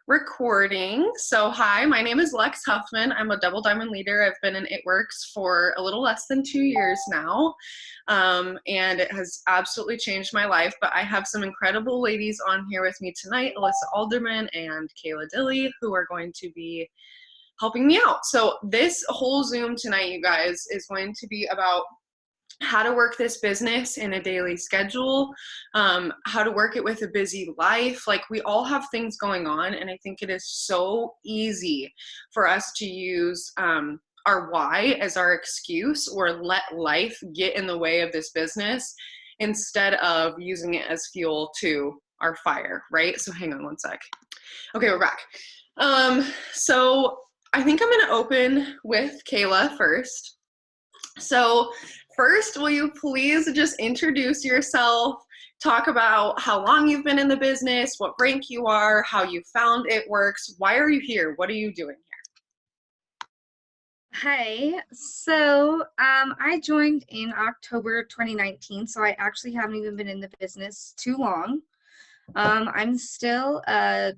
Recording. So hi, my name is Lex Huffman. I'm a double diamond leader. I've been in It Works for a little less than 2 years now. And it has absolutely changed my life. But I have some incredible ladies on here with me tonight, Alyssa Alderman and Kayla Dilly, who are going to be helping me out. So this whole Zoom tonight, you guys, is going to be about how to work this business in a daily schedule, how to work it with a busy life. Like, we all have things going on, and I think it is so easy for us to use our why as our excuse, or let life get in the way of this business instead of using it as fuel to our fire, right? So hang on one sec. Okay, we're back. So I think I'm gonna open with Kayla first. So first, will you please just introduce yourself, talk about how long you've been in the business, what rank you are, how you found It Works, why are you here, what are you doing Hi, so I joined in October 2019, so I actually haven't even been in the business too long. I'm still a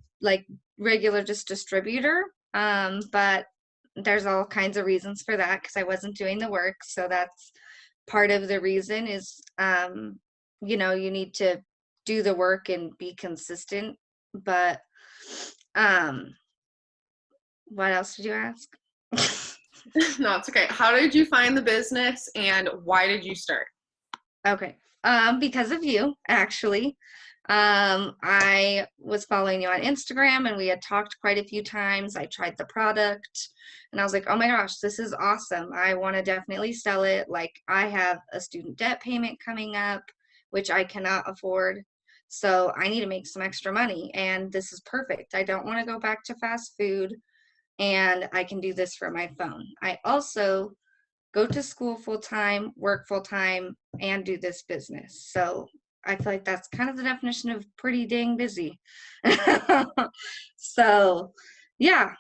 regular just distributor, but there's all kinds of reasons for that because I wasn't doing the work. So that's part of the reason is, you need to do the work and be consistent. But what else did you ask? here? No, it's okay. How did you find the business and why did you start? Okay. Because of you, actually. I was following you on Instagram and we had talked quite a few times. I tried the product and I was like, oh my gosh, this is awesome. I want to definitely sell it. Like, I have a student debt payment coming up, which I cannot afford. So I need to make some extra money, and this is perfect. I don't want to go back to fast food, and I can do this from my phone. I also go to school full time, work full time, and do this business. So I feel like that's kind of the definition of pretty dang busy. So, yeah.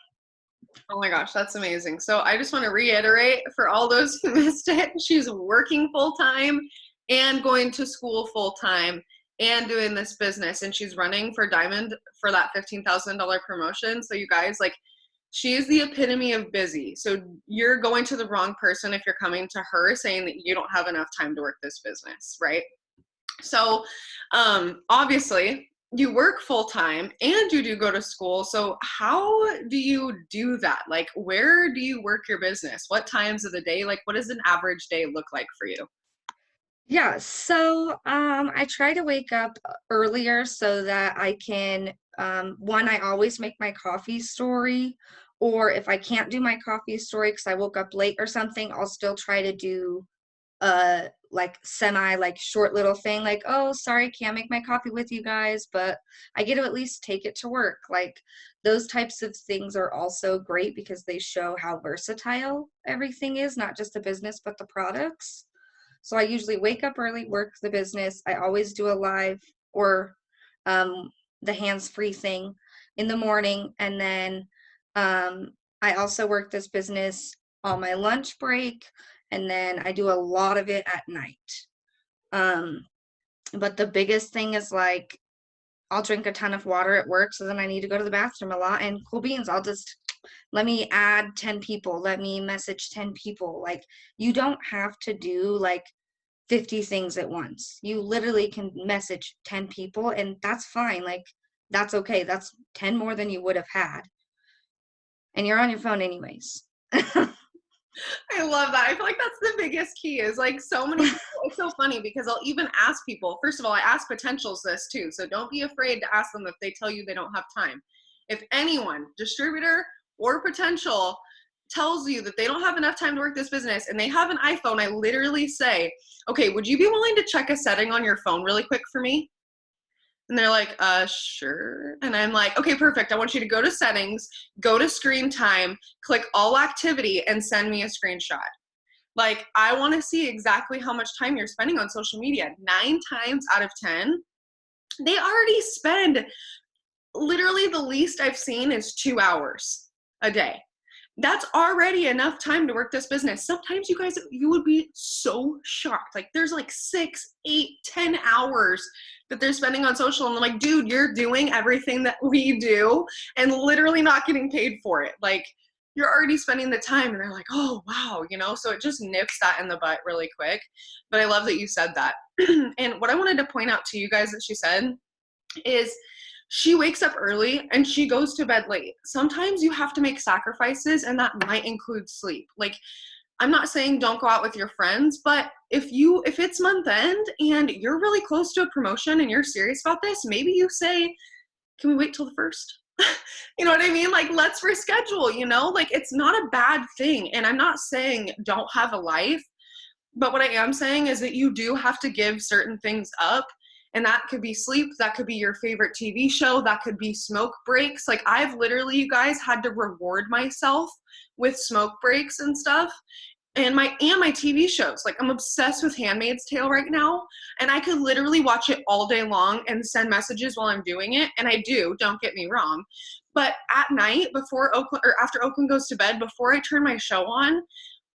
Oh my gosh, that's amazing. So I just want to reiterate for all those who missed it, she's working full time and going to school full time and doing this business, and she's running for Diamond for that $15,000 promotion. So you guys, like, she is the epitome of busy. So you're going to the wrong person if you're coming to her saying that you don't have enough time to work this business, right? So obviously you work full time and you do go to school. So how do you do that? Like, where do you work your business? What times of the day? Like, what does an average day look like for you? Yeah, so I try to wake up earlier so that I can, one, I always make my coffee story, or if I can't do my coffee story because I woke up late or something, I'll still try to do semi short little thing like, oh, sorry, can't make my coffee with you guys, but I get to at least take it to work. Like, those types of things are also great because they show how versatile everything is, not just the business but the products. So I usually wake up early, work the business. I always do a live or um, the hands-free thing in the morning, and then I also work this business on my lunch break, and then I do a lot of it at night. Um, but the biggest thing is, like, I'll drink a ton of water at work, so then I need to go to the bathroom a lot. And cool beans, I'll just let me add 10 people, let me message 10 people. Like, you don't have to do like 50 things at once. You literally can message 10 people, and that's fine. Like, that's okay. That's 10 more than you would have had. And you're on your phone anyways. I love that. I feel like that's the biggest key is, like, so many people, it's so funny because I'll even ask people, first of all, I ask potentials this too. So don't be afraid to ask them if they tell you they don't have time. If anyone, distributor or potential, tells you that they don't have enough time to work this business and they have an iPhone, I literally say, okay, would you be willing to check a setting on your phone really quick for me? And they're like, sure. And I'm like, okay, perfect. I want you to go to settings, go to screen time, click all activity, and send me a screenshot. Like, I want to see exactly how much time you're spending on social media. 9 times out of 10, they already spend, literally the least I've seen is 2 hours a day. That's already enough time to work this business. Sometimes you guys, you would be so shocked. Like there's like 6, 8, 10 hours that they're spending on social. And I'm like, dude, you're doing everything that we do and literally not getting paid for it. Like you're already spending the time. And they're like, oh, wow, you know, so it just nips that in the butt really quick. But I love that you said that. And what I wanted to point out to you guys that she said is she wakes up early and she goes to bed late. Sometimes you have to make sacrifices, and that might include sleep. Like, I'm not saying don't go out with your friends, but if it's month end and you're really close to a promotion and you're serious about this, maybe you say, can we wait till the first? You know what I mean? Like, let's reschedule, you know? Like, it's not a bad thing. And I'm not saying don't have a life, but what I am saying is that you do have to give certain things up. And that could be sleep, that could be your favorite TV show, that could be smoke breaks. Like I've literally, you guys, had to reward myself with smoke breaks and stuff. And my TV shows. Like I'm obsessed with Handmaid's Tale right now. And I could literally watch it all day long and send messages while I'm doing it. And I do, don't get me wrong. But at night, before Oakland, or after Oakland goes to bed, before I turn my show on,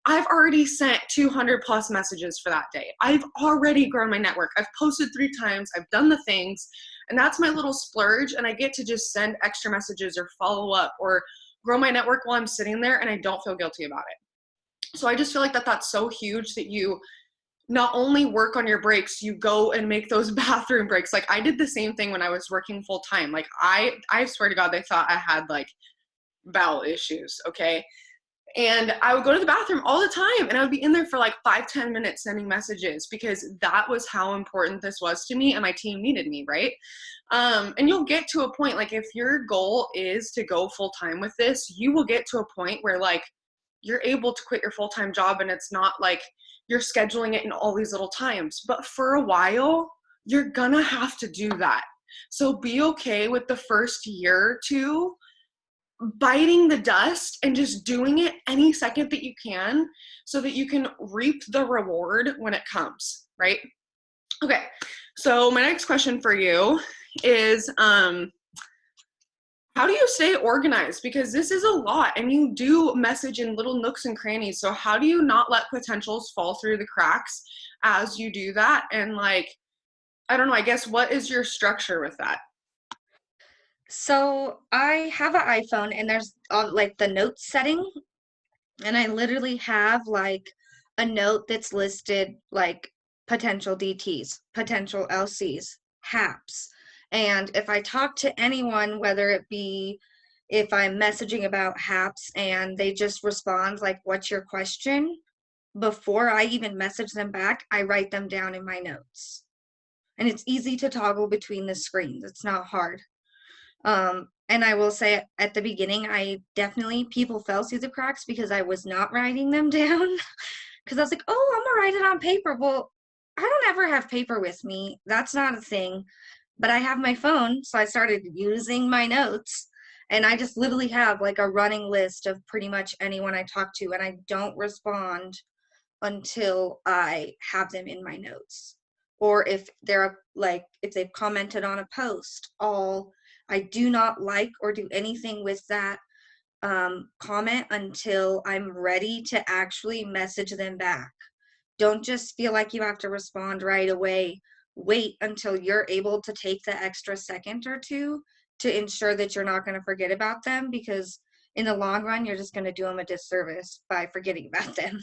I've already sent 200 plus messages for that day. I've already grown my network. I've posted 3 times. I've done the things. And that's my little splurge. And I get to just send extra messages or follow up or grow my network while I'm sitting there. And I don't feel guilty about it. So I just feel like that's so huge that you not only work on your breaks, you go and make those bathroom breaks. Like I did the same thing when I was working full time. Like I swear to God, they thought I had like bowel issues. Okay. And I would go to the bathroom all the time and I would be in there for like 5-10 minutes sending messages because that was how important this was to me and my team needed me, right? And you'll get to a point, like if your goal is to go full time with this, you will get to a point where like you're able to quit your full-time job and it's not like you're scheduling it in all these little times. But for a while, you're gonna have to do that. So be okay with the first year or two biting the dust and just doing it any second that you can so that you can reap the reward when it comes, right? Okay, so my next question for you is how do you stay organized? Because this is a lot and you do message in little nooks and crannies. So how do you not let potentials fall through the cracks as you do that? And like, I don't know, I guess what is your structure with that? So I have an iPhone and there's like the notes setting, and I literally have like a note that's listed like potential DTs, potential LCs, HAPs. And if I talk to anyone, whether it be if I'm messaging about HAPs and they just respond like, what's your question? Before I even message them back, I write them down in my notes. And it's easy to toggle between the screens. It's not hard. And I will say at the beginning, people fell through the cracks because I was not writing them down. Because I was like, oh, I'm gonna write it on paper. Well, I don't ever have paper with me. That's not a thing. But I have my phone, so I started using my notes. And I just literally have like a running list of pretty much anyone I talk to, and I don't respond until I have them in my notes. Or if if they've commented on a post, I do not like or do anything with that comment until I'm ready to actually message them back. Don't just feel like you have to respond right away. Wait until you're able to take the extra second or two to ensure that you're not going to forget about them, because in the long run, you're just going to do them a disservice by forgetting about them.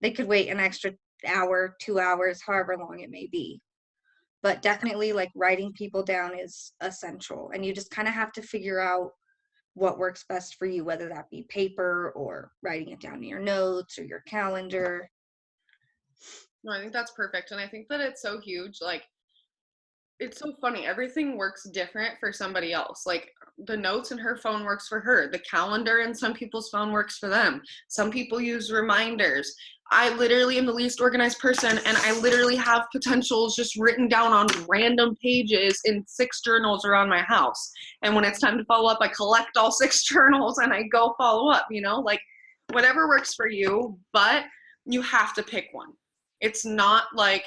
They could wait an extra hour, 2 hours, however long it may be. But definitely like writing people down is essential, and you just kind of have to figure out what works best for you, whether that be paper or writing it down in your notes or your calendar. No, I think that's perfect. And I think that it's so huge. Like, it's so funny. Everything works different for somebody else. Like the notes in her phone works for her. The calendar in some people's phone works for them. Some people use reminders. I literally am the least organized person, and I literally have potentials just written down on random pages in 6 journals around my house. And when it's time to follow up, I collect all 6 journals and I go follow up, you know, like whatever works for you, but you have to pick one. It's not like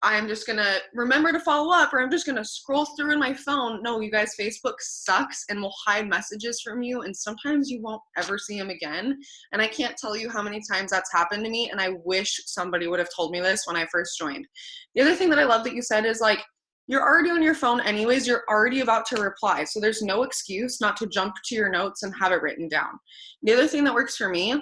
I'm just going to remember to follow up, or I'm just going to scroll through in my phone. No, you guys, Facebook sucks and will hide messages from you. And sometimes you won't ever see them again. And I can't tell you how many times that's happened to me. And I wish somebody would have told me this when I first joined. The other thing that I love that you said is like, you're already on your phone anyways. You're already about to reply. So there's no excuse not to jump to your notes and have it written down. The other thing that works for me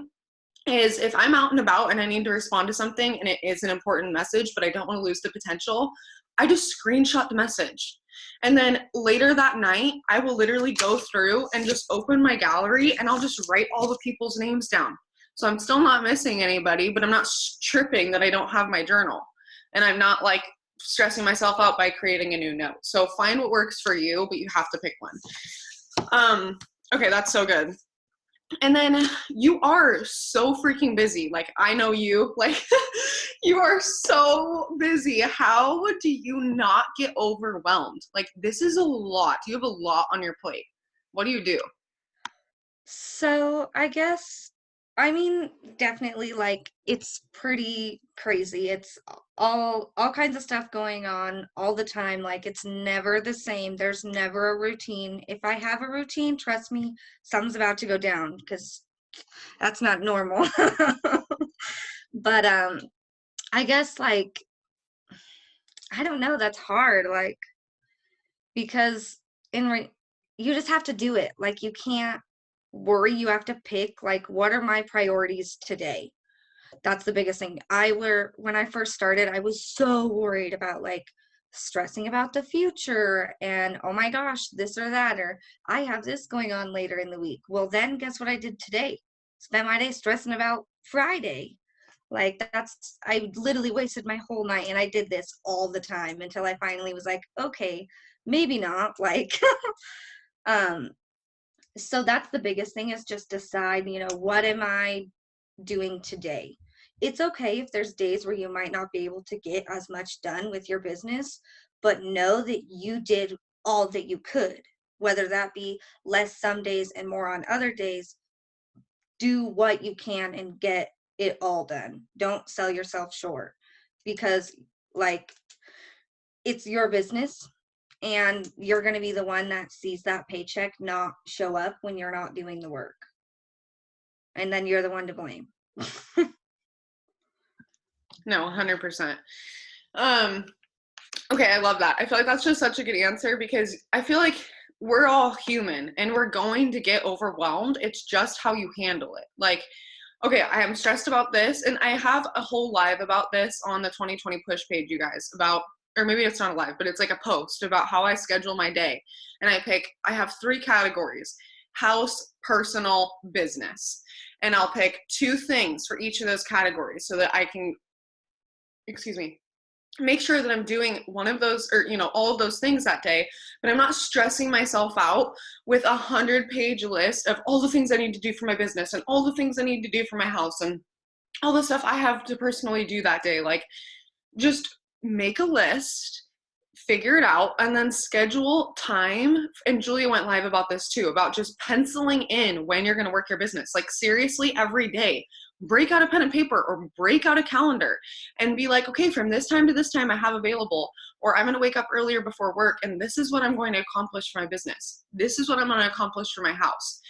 is if I'm out and about and I need to respond to something and it is an important message, but I don't want to lose the potential, I just screenshot the message. And then later that night, I will literally go through and just open my gallery and I'll just write all the people's names down. So I'm still not missing anybody, but I'm not tripping that I don't have my journal. And I'm not like stressing myself out by creating a new note. So find what works for you, but you have to pick one. Okay, that's so good. And then you are so freaking busy. Like, I know you, like, you are so busy. How do you not get overwhelmed? Like, this is a lot. You have a lot on your plate. What do you do? So I guess, I mean, definitely like it's pretty crazy. It's all kinds of stuff going on all the time. Like it's never the same. There's never a routine. If I have a routine, trust me, something's about to go down because that's not normal. But I guess like I don't know, that's hard like because you just have to do it. Like you can't worry, you have to pick like what are my priorities today. That's the biggest thing. When I first started, I was so worried about like stressing about the future and oh my gosh, this or that, or I have this going on later in the week. Well, then guess what I did today? Spent my day stressing about Friday. Like I literally wasted my whole night and I did this all the time until I finally was like, okay, maybe not. Like, um, so that's the biggest thing is just decide, what am I doing today? It's okay if there's days where you might not be able to get as much done with your business, but know that you did all that you could, whether that be less some days and more on other days. Do what you can and get it all done. Don't sell yourself short because like it's your business and you're going to be the one that sees that paycheck not show up when you're not doing the work. And then you're the one to blame. No, 100%. Okay, I love that. I feel like that's just such a good answer because I feel like we're all human and we're going to get overwhelmed. It's just how you handle it. Like, okay, I am stressed about this, and I have a whole live about this on the 2020 push page, you guys, about, or maybe it's not a live, but it's like a post about how I schedule my day. And I have 3 categories: house, personal, business. And I'll pick 2 things for each of those categories so that I can, make sure that I'm doing one of those or, all of those things that day, but I'm not stressing myself out with a 100-page list of all the things I need to do for my business and all the things I need to do for my house and all the stuff I have to personally do that day. Like, just make a list, figure it out, and then schedule time. And Julia went live about this too, about just penciling in when you're going to work your business. Like seriously, every day, break out a pen and paper or break out a calendar and be like, okay, from this time to this time I have available, or I'm going to wake up earlier before work and this is what I'm going to accomplish for my business. This is what I'm going to accomplish for my house.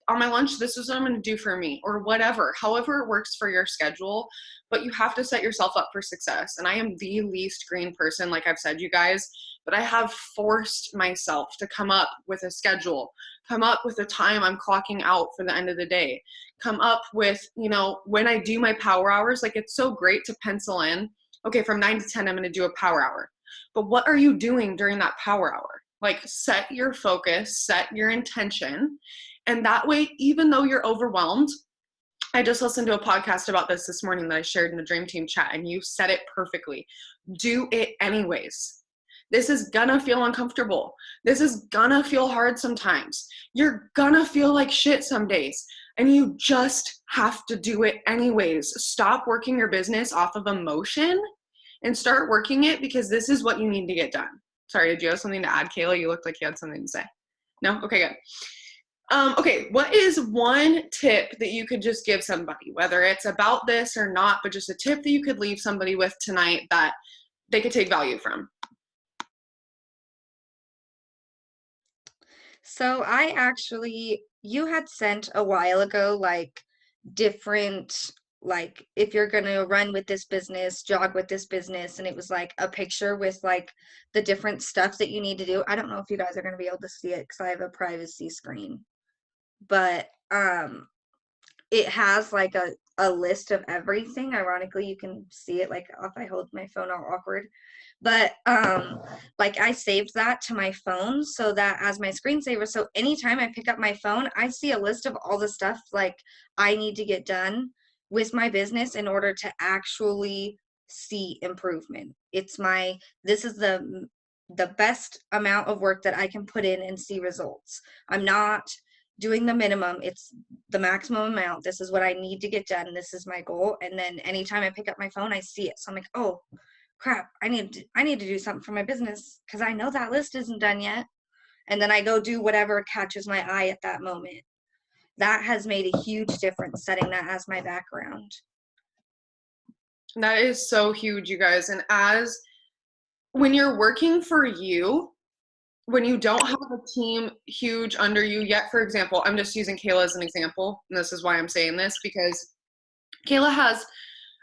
On my lunch, this is what I'm going to do for me, or whatever, however it works for your schedule. But you have to set yourself up for success. And I am the least green person, like I've said, you guys, but I have forced myself to come up with a schedule, come up with a time I'm clocking out for the end of the day, come up with, when I do my power hours. Like, it's so great to pencil in, okay, from 9 to 10, I'm going to do a power hour. But what are you doing during that power hour? Like, set your focus, set your intention. And that way, even though you're overwhelmed, I just listened to a podcast about this morning that I shared in the Dream Team chat, and you said it perfectly. Do it anyways. This is gonna feel uncomfortable. This is gonna feel hard sometimes. You're gonna feel like shit some days, and you just have to do it anyways. Stop working your business off of emotion and start working it because this is what you need to get done. Sorry, did you have something to add, Kayla? You looked like you had something to say. No? Okay, good. Okay, what is one tip that you could just give somebody, whether it's about this or not, but just a tip that you could leave somebody with tonight that they could take value from? So you had sent a while ago, like different, like if you're gonna run with this business, jog with this business, and it was like a picture with like the different stuff that you need to do. I don't know if you guys are gonna be able to see it because I have a privacy screen, but it has like a list of everything. Ironically, you can see it like if I hold my phone all awkward. But like I saved that to my phone so that as my screensaver, so anytime I pick up my phone, I see a list of all the stuff like I need to get done with my business in order to actually see improvement. This is the best amount of work that I can put in and see results. I'm not doing the minimum, it's the maximum amount. This is what I need to get done. This is my goal. And then anytime I pick up my phone, I see it. So I'm like, oh crap, I need to do something for my business because I know that list isn't done yet. And then I go do whatever catches my eye at that moment. That has made a huge difference setting that as my background. That is so huge, you guys. And when you're working for you, when you don't have a team huge under you yet, for example, I'm just using Kayla as an example, and this is why I'm saying this, because Kayla has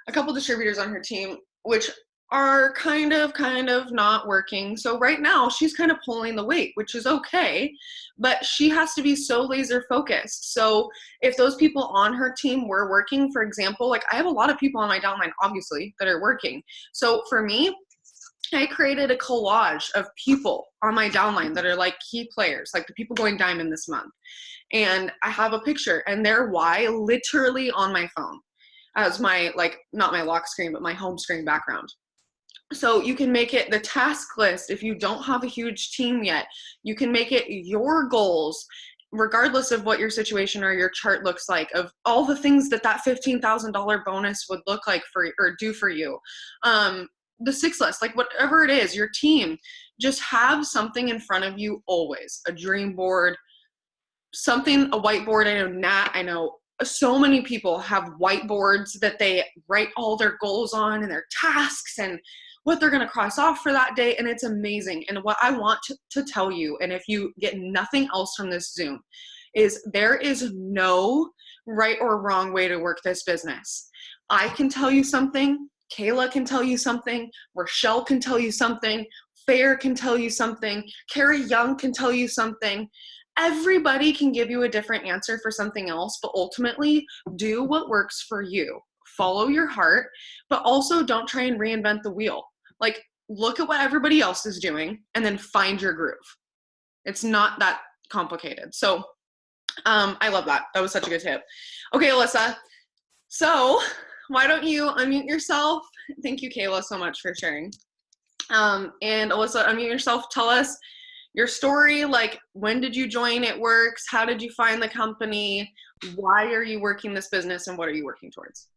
a couple distributors on her team, which are kind of not working. So right now she's kind of pulling the weight, which is okay, but she has to be so laser focused. So if those people on her team were working, for example, like I have a lot of people on my downline, obviously, that are working. So for me, I created a collage of people on my downline that are like key players, like the people going diamond this month. And I have a picture and their why literally on my phone as my, like, not my lock screen, but my home screen background. So you can make it the task list. If you don't have a huge team yet, you can make it your goals, regardless of what your situation or your chart looks like, of all the things that $15,000 bonus would look like for or do for you. The 6 list, like whatever it is, your team, just have something in front of you always. A dream board, something, a whiteboard. I know so many people have whiteboards that they write all their goals on and their tasks and what they're going to cross off for that day. And it's amazing. And what I want to tell you, and if you get nothing else from this Zoom, is there is no right or wrong way to work this business. I can tell you something. Kayla can tell you something. Rochelle can tell you something. Fair can tell you something. Carrie Young can tell you something. Everybody can give you a different answer for something else, but ultimately do what works for you. Follow your heart, but also don't try and reinvent the wheel. Like, look at what everybody else is doing and then find your groove. It's not that complicated. So I love that. That was such a good tip. Okay, Alyssa. So why don't you unmute yourself? Thank you, Kayla, so much for sharing. And Alyssa, unmute yourself. Tell us your story. Like, when did you join It Works? How did you find the company? Why are you working this business, and what are you working towards?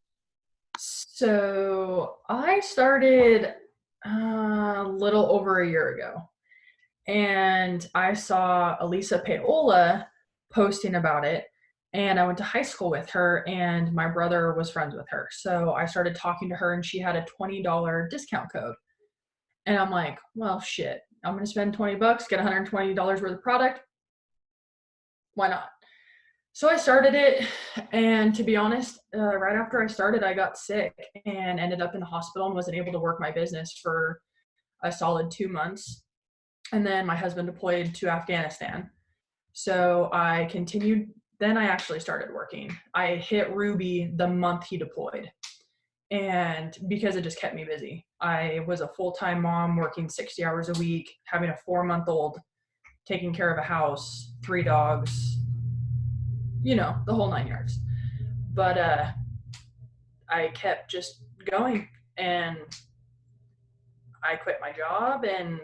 So I started a little over a year ago, and I saw Elisa Paola posting about it, and I went to high school with her, and my brother was friends with her. So I started talking to her, and she had a $20 discount code. And I'm like, well, shit, I'm going to spend $20, get $120 worth of product. Why not? So I started it, and to be honest, right after I started, I got sick and ended up in the hospital and wasn't able to work my business for a solid 2 months. And then my husband deployed to Afghanistan. So I continued. Then I actually started working. I hit Ruby the month he deployed. And because it just kept me busy. I was a full-time mom working 60 hours a week, having a 4-month-old, taking care of a house, 3 dogs, you know, the whole 9 yards. But I kept just going, and I quit my job and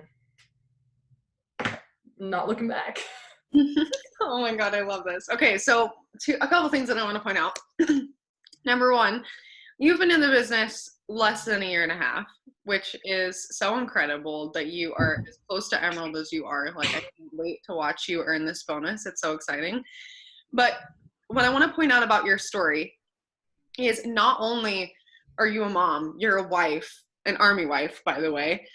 not looking back. Oh my God, I love this. Okay, so a couple things that I want to point out. Number one, you've been in the business less than a year and a half, which is so incredible that you are as close to Emerald as you are. Like, I can't wait to watch you earn this bonus. It's so exciting. But what I want to point out about your story is not only are you a mom, you're a wife, an army wife, by the way.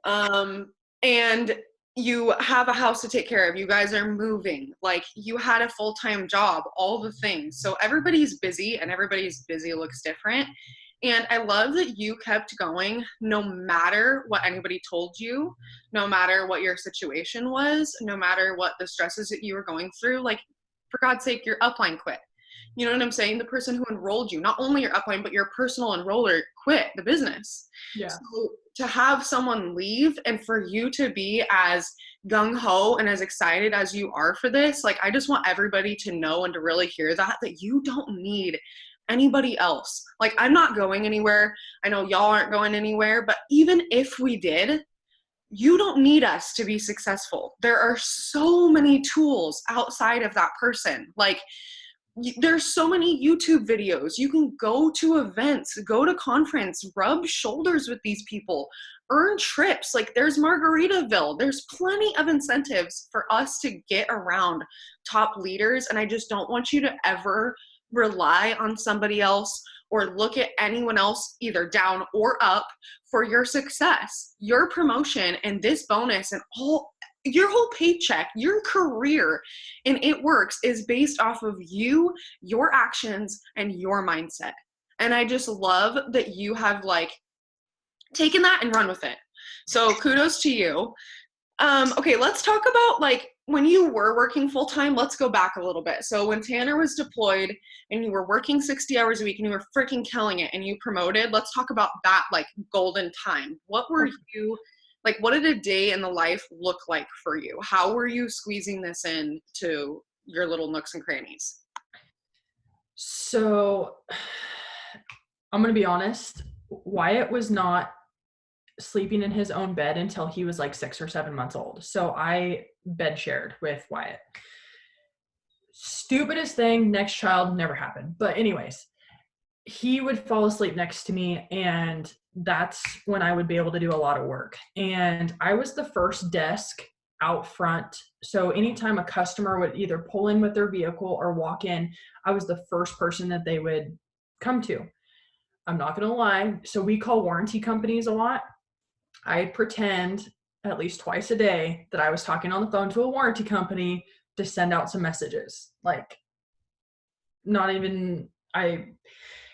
And you have a house to take care of. You guys are moving. Like, you had a full-time job, all the things. So everybody's busy, and everybody's busy looks different. And I love that you kept going no matter what anybody told you, no matter what your situation was, no matter what the stresses that you were going through. Like, for God's sake, your upline quit. You know what I'm saying? The person who enrolled you, not only your upline, but your personal enroller quit the business. Yeah. So to have someone leave and for you to be as gung-ho and as excited as you are for this, like, I just want everybody to know and to really hear that you don't need anybody else. Like, I'm not going anywhere. I know y'all aren't going anywhere, but even if we did, you don't need us to be successful. There are so many tools outside of that person. Like, there's so many YouTube videos. You can go to events, go to conference, rub shoulders with these people, earn trips. Like, there's Margaritaville. There's plenty of incentives for us to get around top leaders. And I just don't want you to ever rely on somebody else or look at anyone else either down or up for your success. Your promotion and this bonus and your whole paycheck, your career in It Works is based off of you, your actions, and your mindset. And I just love that you have like taken that and run with it. So kudos to you. Okay, let's talk about like when you were working full time. Let's go back a little bit. So when Tanner was deployed and you were working 60 hours a week and you were freaking killing it and you promoted, let's talk about that like golden time. What were you like, what did a day in the life look like for you? How were you squeezing this in to your little nooks and crannies? So I'm going to be honest. Wyatt was not sleeping in his own bed until he was like 6 or 7 months old. So I bed shared with Wyatt. Stupidest thing, next child, never happened. But anyways, he would fall asleep next to me, and that's when I would be able to do a lot of work. And I was the first desk out front. So anytime a customer would either pull in with their vehicle or walk in, I was the first person that they would come to. I'm not going to lie. So we call warranty companies a lot. I'd pretend at least twice a day that I was talking on the phone to a warranty company to send out some messages. Like, not even,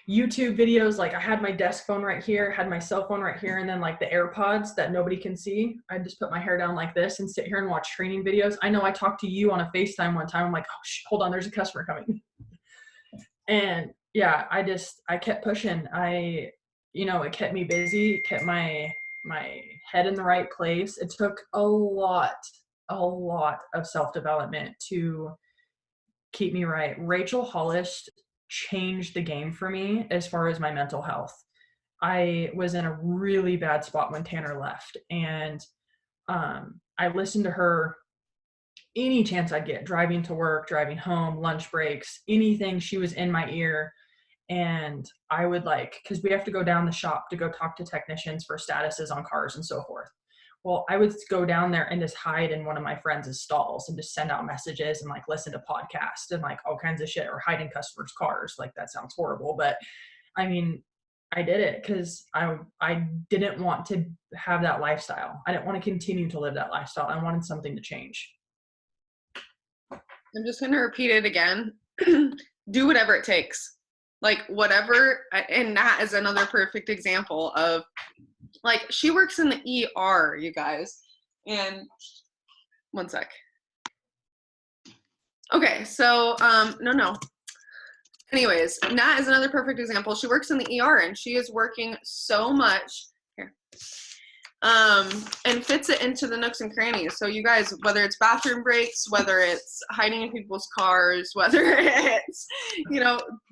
YouTube videos, like I had my desk phone right here, had my cell phone right here, and then like the AirPods that nobody can see. I just put my hair down like this and sit here and watch training videos. I know I talked to you on a FaceTime one time. I'm like, oh, hold on, there's a customer coming. And yeah, I kept pushing. It kept me busy, it kept my head in the right place. It took a lot of self-development to keep me right. Rachel Hollis changed the game for me as far as my mental health. I was in a really bad spot when Tanner left, and I listened to her any chance I'd get, driving to work, driving home, lunch breaks, anything. She was in my ear. And I would because we have to go down the shop to go talk to technicians for statuses on cars and so forth. Well, I would go down there and just hide in one of my friends' stalls and just send out messages and listen to podcasts and all kinds of shit, or hide in customers' cars. That sounds horrible, but I mean, I did it because I didn't want to have that lifestyle. I didn't want to continue to live that lifestyle. I wanted something to change. I'm just going to repeat it again. Do whatever it takes. Whatever, and that is another perfect example of, she works in the ER, you guys, and one sec. Okay, so, no. Anyways, Nat is another perfect example. She works in the ER, and she is working so much, and fits it into the nooks and crannies. So you guys, whether it's bathroom breaks, whether it's hiding in people's cars, whether it's,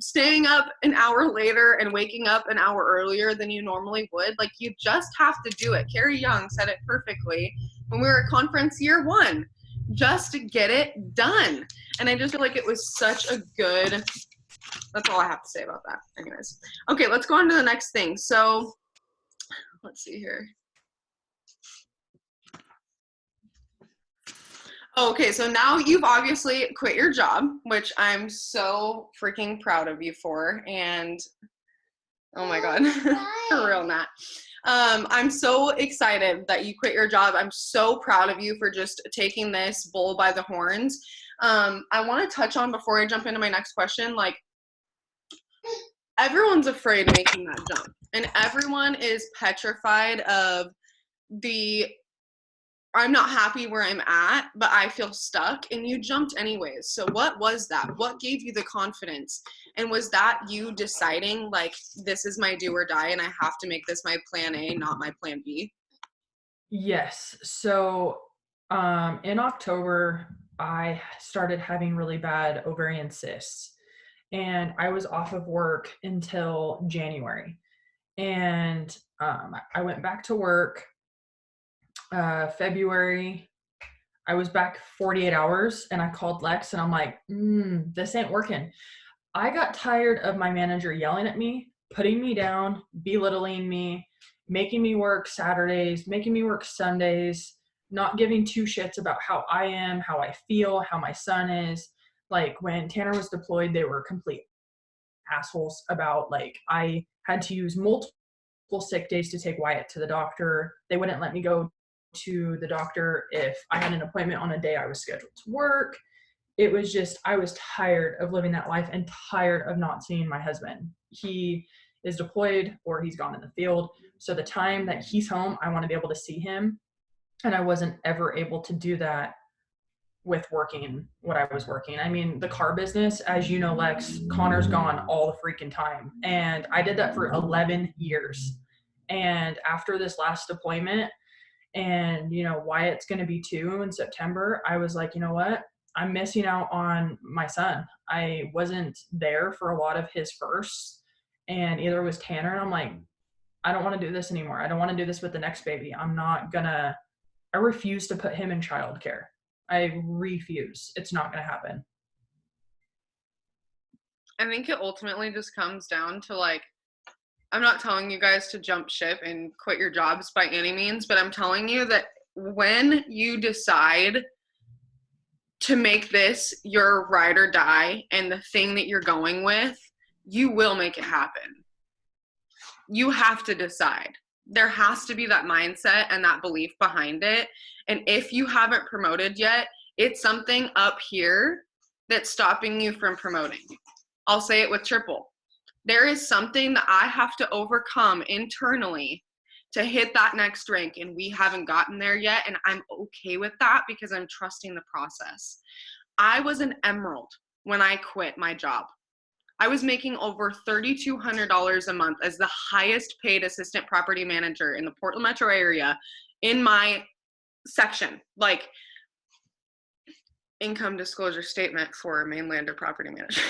staying up an hour later and waking up an hour earlier than you normally would, you just have to do it. Carrie Young said it perfectly when we were at conference year 1, just to get it done. And I just feel like it was such a good, that's all I have to say about that. Anyways. Okay, let's go on to the next thing. So let's see here. Okay, so now you've obviously quit your job, which I'm so freaking proud of you for. And Oh my God. For real, Nat. I'm so excited that you quit your job. I'm so proud of you for just taking this bull by the horns. I want to touch on, before I jump into my next question, like, everyone's afraid of making that jump, and everyone is petrified of the I'm not happy where I'm at, but I feel stuck, and you jumped anyways. So what was that? What gave you the confidence? And was that you deciding, like, this is my do or die and I have to make this my plan A, not my plan B? Yes. So in October, I started having really bad ovarian cysts, and I was off of work until January. And I went back to work February. I was back 48 hours, and I called Lex and I'm like, this ain't working. I got tired of my manager yelling at me, putting me down, belittling me, making me work Saturdays, making me work Sundays, not giving two shits about how I am, how I feel, how my son is. Like, when Tanner was deployed, they were complete assholes about, like, I had to use multiple sick days to take Wyatt to the doctor. They wouldn't let me go to the doctor if I had an appointment on a day I was scheduled to work. It was just, I was tired of living that life and tired of not seeing my husband. He is deployed or he's gone in the field. So the time that he's home, I want to be able to see him. And I wasn't ever able to do that with working what I was working. I mean, the car business, as you know, Lex, Connor's gone all the freaking time. And I did that for 11 years. And after this last deployment, and, you know, Wyatt's going to be 2 in September, I was like, you know what? I'm missing out on my son. I wasn't there for a lot of his firsts, and either was Tanner. And I'm like, I don't want to do this anymore. I don't want to do this with the next baby. I refuse to put him in childcare. I refuse. It's not going to happen. I think it ultimately just comes down to, like, I'm not telling you guys to jump ship and quit your jobs by any means, but I'm telling you that when you decide to make this your ride or die and the thing that you're going with, you will make it happen. You have to decide. There has to be that mindset and that belief behind it. And if you haven't promoted yet, it's something up here that's stopping you from promoting. I'll say it with triple. There is something that I have to overcome internally to hit that next rank, and we haven't gotten there yet, and I'm okay with that because I'm trusting the process. I was an emerald when I quit my job. I was making over $3,200 a month as the highest paid assistant property manager in the Portland metro area in my section. Like, income disclosure statement for mainlander property manager.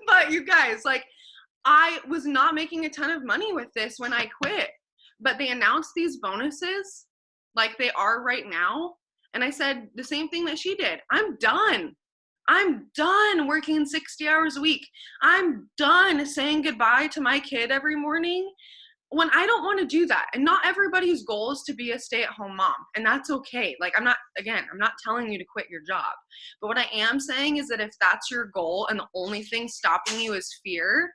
But you guys, like, I was not making a ton of money with this when I quit, but they announced these bonuses like they are right now. And I said the same thing that she did. I'm done. I'm done working 60 hours a week. I'm done saying goodbye to my kid every morning when I don't want to do that. And not everybody's goal is to be a stay-at-home mom, and that's okay. Like, I'm not telling you to quit your job. But what I am saying is that if that's your goal and the only thing stopping you is fear,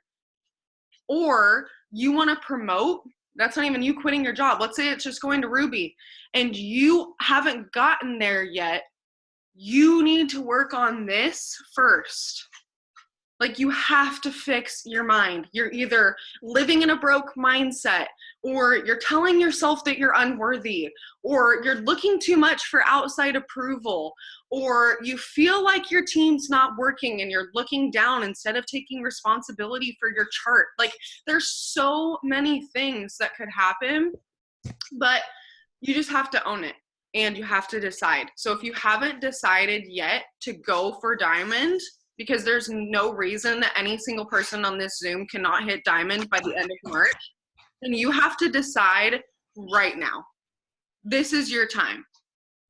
or you want to promote, that's not even you quitting your job. Let's say it's just going to Ruby and you haven't gotten there yet. You need to work on this first. Like, you have to fix your mind. You're either living in a broke mindset, or you're telling yourself that you're unworthy, or you're looking too much for outside approval, or you feel like your team's not working and you're looking down instead of taking responsibility for your chart. Like, there's so many things that could happen, but you just have to own it and you have to decide. So if you haven't decided yet to go for diamond, because there's no reason that any single person on this Zoom cannot hit diamond by the end of March, then you have to decide right now. This is your time.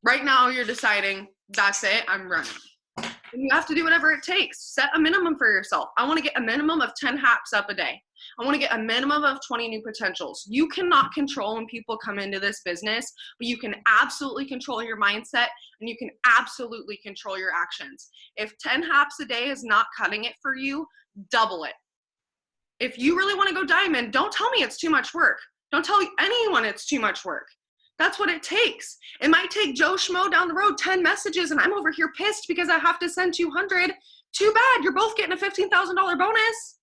Right now you're deciding, that's it, I'm running. And you have to do whatever it takes. Set a minimum for yourself. I want to get a minimum of 10 haps up a day. I want to get a minimum of 20 new potentials. You cannot control when people come into this business, but you can absolutely control your mindset, and you can absolutely control your actions. If 10 haps a day is not cutting it for you, double it. if you really want to go diamond, don't tell me it's too much work. Don't tell anyone it's too much work. That's what it takes. It might take Joe Schmo down the road 10 messages and I'm over here pissed because I have to send 200. Too bad. You're both getting a $15,000 bonus.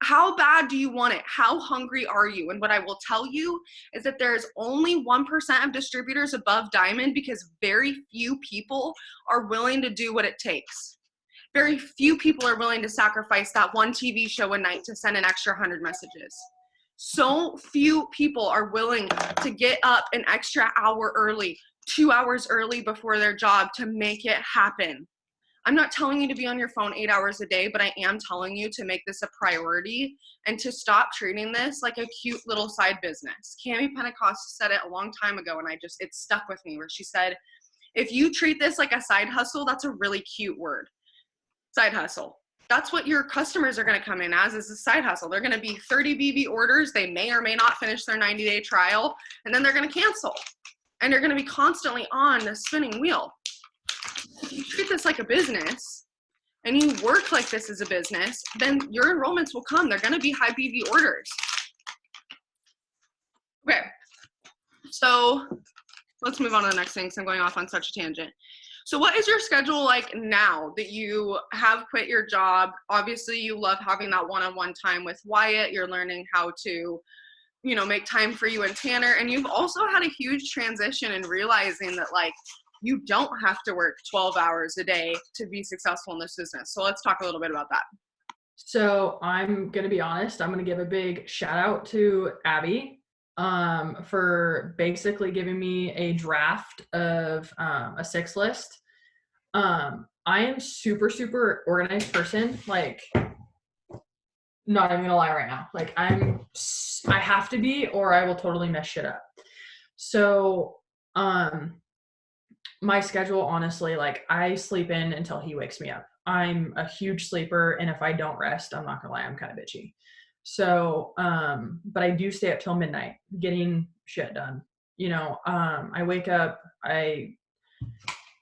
How bad do you want it? How hungry are you? And what I will tell you is that there's only 1% of distributors above diamond because very few people are willing to do what it takes. Very few people are willing to sacrifice that one TV show a night to send an extra 100 messages. So few people are willing to get up an extra hour early, 2 hours early before their job to make it happen. I'm not telling you to be on your phone 8 hours a day, but I am telling you to make this a priority and to stop treating this like a cute little side business. Cami Pentecost said it a long time ago, and it stuck with me, where she said, if you treat this like a side hustle, that's a really cute word. Side hustle. That's what your customers are going to come in as, is a side hustle. They're going to be 30 BB orders. They may or may not finish their 90-day trial, and then they're going to cancel. And you're going to be constantly on the spinning wheel. If you treat this like a business and you work like this as a business, then your enrollments will come. They're going to be high BV orders. Okay, so let's move on to the next thing because I'm going off on such a tangent. So what is your schedule like now that you have quit your job? Obviously, you love having that one-on-one time with Wyatt. You're learning how to, make time for you and Tanner. And you've also had a huge transition in realizing that, you don't have to work 12 hours a day to be successful in this business. So let's talk a little bit about that. So I'm going to be honest. I'm going to give a big shout out to Abby for basically giving me a draft of a 6 list. I am super, super organized person. Not even gonna lie right now. I have to be, or I will totally mess shit up. So, my schedule, honestly, I sleep in until he wakes me up. I'm a huge sleeper, and if I don't rest, I'm not gonna lie, I'm kind of bitchy. So, but I do stay up till midnight getting shit done. I wake up, I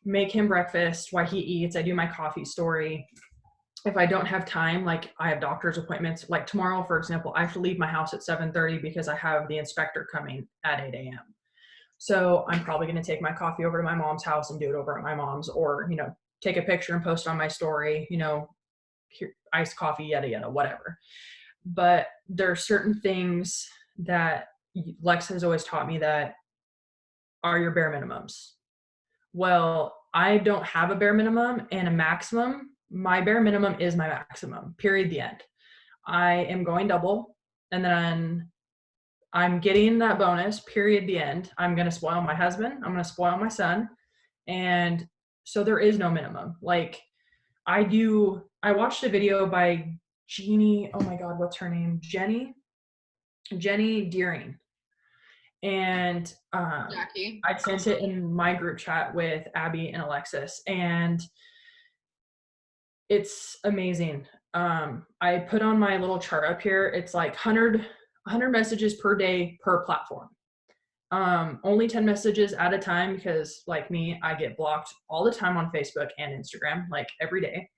make him breakfast while he eats, I do my coffee story. If I don't have time, I have doctor's appointments, tomorrow, for example, I have to leave my house at 7:30 because I have the inspector coming at 8 a.m. So I'm probably going to take my coffee over to my mom's house and do it over at my mom's, or, take a picture and post on my story, iced coffee, yada, yada, whatever. But there are certain things that Lex has always taught me that are your bare minimums. Well, I don't have a bare minimum and a maximum. My bare minimum is my maximum, period, the end. I am going double, and then I'm getting that bonus, period, the end. I'm going to spoil my husband. I'm going to spoil my son. And so there is no minimum. I watched a video by Jeannie, oh my God, what's her name? Jenny Deering. And Jackie. I sent it in my group chat with Abby and Alexis, and it's amazing. I put on my little chart up here. It's 100 messages per day per platform. Only 10 messages at a time because, like me, I get blocked all the time on Facebook and Instagram, every day.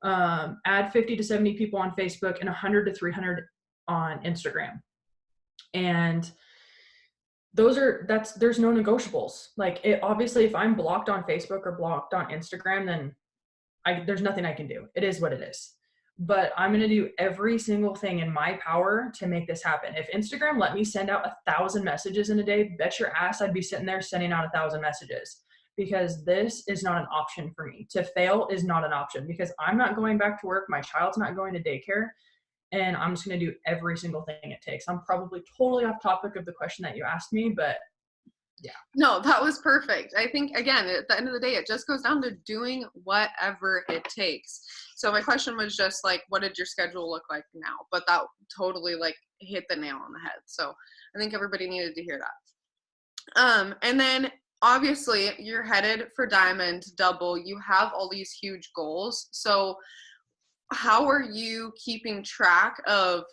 Add 50 to 70 people on Facebook and 100 to 300 on Instagram. And there's no negotiables. Obviously, if I'm blocked on Facebook or blocked on Instagram, then there's nothing I can do. It is what it is. But I'm going to do every single thing in my power to make this happen. If Instagram let me send out 1,000 messages in a day, bet your ass I'd be sitting there sending out 1,000 messages, because this is not an option for me. To fail is not an option because I'm not going back to work. My child's not going to daycare, and I'm just going to do every single thing it takes. I'm probably totally off topic of the question that you asked me, but yeah. No, that was perfect. I think, again, at the end of the day, it just goes down to doing whatever it takes. So my question was just what did your schedule look like now? But that totally hit the nail on the head. So I think everybody needed to hear that. And then obviously you're headed for diamond, double. You have all these huge goals. So how are you keeping track of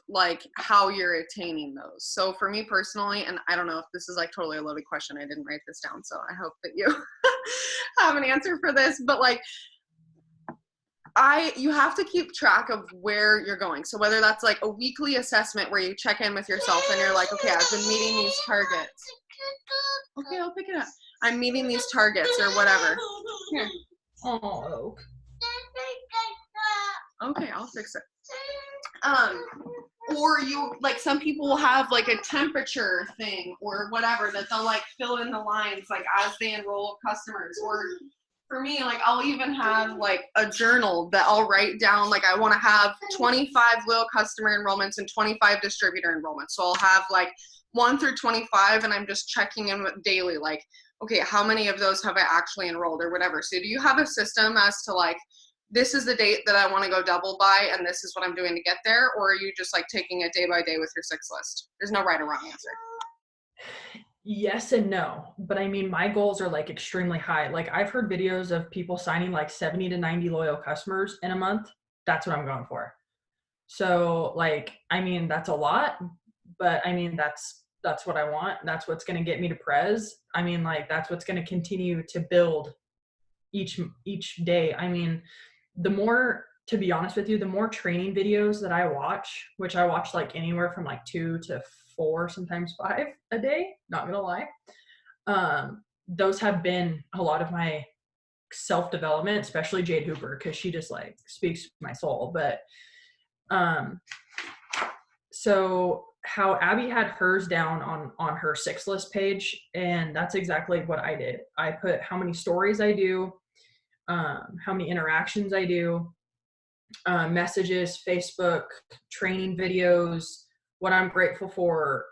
how you're attaining those? So for me personally, and I don't know if this is totally a loaded question, I didn't write this down, so I hope that you have an answer for this, but you have to keep track of where you're going. So whether that's like a weekly assessment where you check in with yourself and you're like, okay, I've been meeting these targets. Okay, I'll pick it up. I'm meeting these targets or whatever. Here. Oh. Okay, I'll fix it. Or you, like, some people will have like a temperature thing or whatever that they'll like fill in the lines like as they enroll customers. Or for me, like, I'll even have like a journal that I'll write down, like, I want to have 25 loyal customer enrollments and 25 distributor enrollments. So I'll have like 1 through 25, and I'm just checking in daily, like, okay, how many of those have I actually enrolled or whatever. So do you have a system as to like, this is the date that I want to go double by and this is what I'm doing to get there? Or are you just like taking it day by day with your 6 list? There's no right or wrong answer. Yes and no, but I mean, my goals are like extremely high. Like, I've heard videos of people signing like 70 to 90 loyal customers in a month. That's what I'm going for. So like, I mean, that's a lot, but I mean, that's what I want. That's what's going to get me to Prez. I mean, like, that's what's going to continue to build each day. I mean, the more, to be honest with you, the more training videos that I watch, which I watch like anywhere from like 2 to 4, sometimes 5 a day, not gonna lie, those have been a lot of my self-development, especially Jade Hooper, because she just like speaks to my soul. But so how Abby had hers down on her 6 list page, and that's exactly what I did. I put how many stories I do, how many interactions I do, messages, Facebook, training videos, what I'm grateful for,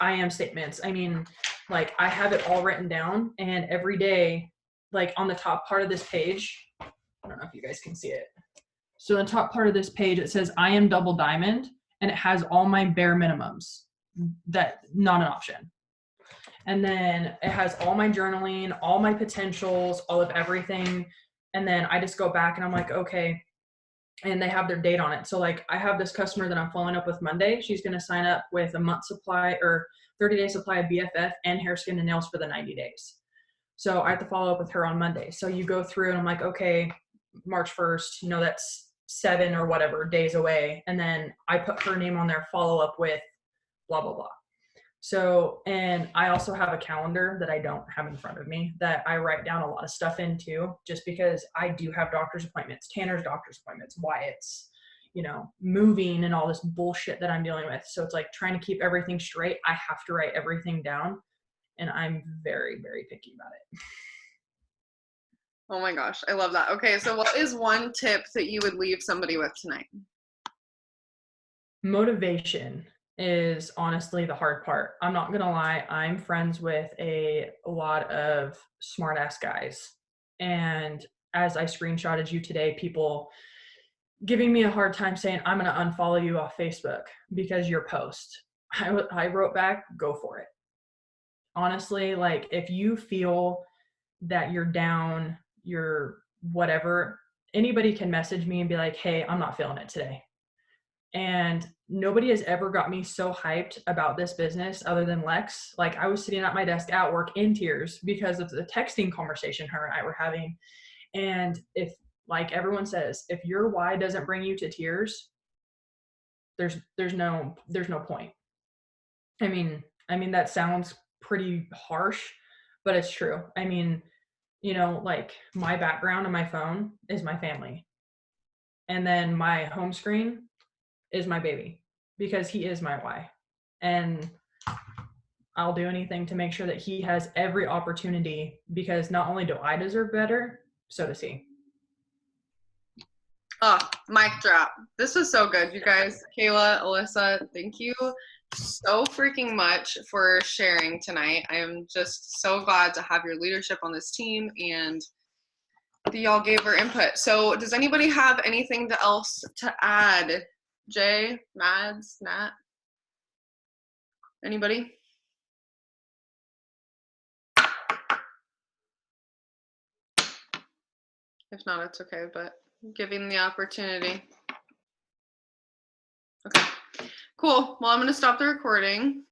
I am statements. I mean, like, I have it all written down, and every day, like on the top part of this page, I don't know if you guys can see it. So the top part of this page, it says I am double diamond, and it has all my bare minimums, that not an option. And then it has all my journaling, all my potentials, all of everything. And then I just go back and I'm like, okay, and they have their date on it. So like, I have this customer that I'm following up with Monday. She's going to sign up with a month supply or 30-day supply of BFF and hair, skin, and nails for the 90 days. So I have to follow up with her on Monday. So you go through and I'm like, okay, March 1st, you know, that's 7 or whatever days away. And then I put her name on there, follow up with blah, blah, blah. So, and I also have a calendar that I don't have in front of me that I write down a lot of stuff into, just because I do have doctor's appointments, Tanner's doctor's appointments, Wyatt's, you know, moving and all this bullshit that I'm dealing with. So it's like trying to keep everything straight. I have to write everything down, and I'm very, very picky about it. Oh my gosh, I love that. Okay, so what is one tip that you would leave somebody with tonight? Motivation is honestly the hard part. I'm not gonna lie, I'm friends with a lot of smart ass guys. And as I screenshotted you today, people giving me a hard time saying, I'm gonna unfollow you off Facebook because your post. I wrote back, go for it. Honestly, like, if you feel that you're down, you're whatever, anybody can message me and be like, hey, I'm not feeling it today. And nobody has ever got me so hyped about this business other than Lex. Like, I was sitting at my desk at work in tears because of the texting conversation her and I were having. And if, like everyone says, if your why doesn't bring you to tears, there's no point. I mean, that sounds pretty harsh, but it's true. I mean, you know, like, my background on my phone is my family. And then my home screen is my baby, because he is my why. And I'll do anything to make sure that he has every opportunity, because not only do I deserve better, so does he. Oh, mic drop. This was so good, you guys. Kayla, Alyssa, thank you so freaking much for sharing tonight. I am just so glad to have your leadership on this team and that y'all gave her input. So does anybody have anything else to add? Jay, Mads, Nat? Anybody? If not, it's okay, but giving the opportunity. Okay, cool. Well, I'm going to stop the recording.